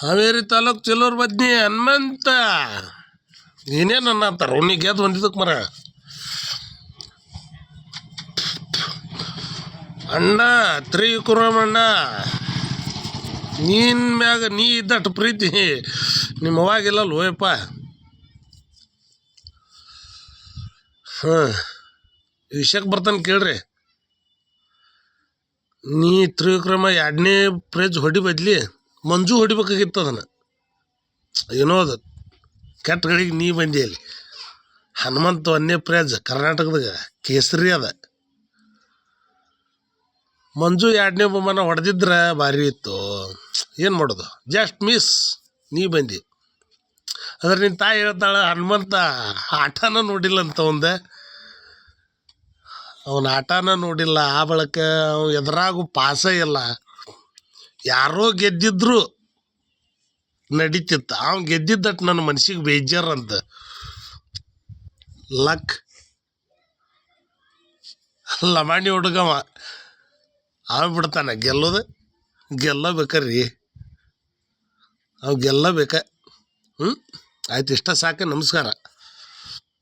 ಹಾವೇರಿ ತಾಲೂಕು ಚಿಲ್ಲೂರು ಬದ್ನಿ ಹನುಮಂತ ಏನೇನು ಅನ್ನತ್ತಾರ ಅವ್ನಿಗೆ ಗೆದ್ದು ಬಂದಿದ್ದಕ್ಕೆ ಮರ ಅಣ್ಣ ತ್ರಿವಿಕ್ರಮಣ್ಣ ನೀನ್ ಮ್ಯಾಗ ನೀ ಇದ್ದಟ್ಟು ಪ್ರೀತಿ ನಿಮ್ಮ ಅವಾಗಿಲ್ಲ ಲೋಯಪ್ಪ. ಹಾಂ ವಿಷಯಕ್ಕೆ ಬರ್ತಾನೆ ಕೇಳ್ರಿ. ನೀ ತ್ರಿವಿಕ್ರಮ 2ನೇ ಪ್ರೈಜ್ ಹೊಡಿ ಬದ್ಲಿ ಮಂಜು ಹೊಡಿಬೇಕಾಗಿತ್ತು ಅದನ್ನು. ಏನೋ ಅದು ಕೆಟ್ಟ ಗಡಿಗೆ ನೀ ಬಂದಿ ಅಲ್ಲಿ. ಹನುಮಂತ 1ನೇ ಪ್ರೈಜ್ ಕರ್ನಾಟಕದಾಗ ಕೇಸರಿ ಅದ. ಮಂಜು 2ನೇ ಬಹುಮಾನ ಹೊಡೆದಿದ್ರೆ ಭಾರಿ ಇತ್ತು. ಏನು ಮಾಡೋದು, ಜಸ್ಟ್ ಮಿಸ್ ನೀ ಬಂದಿ. ಅದ್ರ ನಿನ್ನ ತಾಯಿ ಹೇಳ್ತಾಳೆ ಹನುಮಂತ ಆಟನ ನೋಡಿಲ್ಲ ಅಂತ ಒಂದೆ. ಅವನ ಆಟನ ನೋಡಿಲ್ಲ, ಆ ಬಳಕ ಅವ ಎದುರಾಗು ಪಾಸ ಇಲ್ಲ. ಯಾರೋ ಗೆದ್ದಿದ್ರು ನಡೀತಿತ್ತು, ಅವ್ನು ಗೆದ್ದಿದ್ದಟ್ಟು ನನ್ನ ಮನ್ಸಿಗೆ ಬೇಜಾರಂತ. ಲಕ್ ಲಮಾಣಿ ಹುಡುಗವ ಅವ ಬಿಡ್ತಾನೆ ಗೆಲ್ಲಬೇಕ್ರಿ. ಅವು ಗೆಲ್ಲಬೇಕ. ಆಯ್ತು, ಇಷ್ಟ ಸಾಕು. ನಮಸ್ಕಾರ.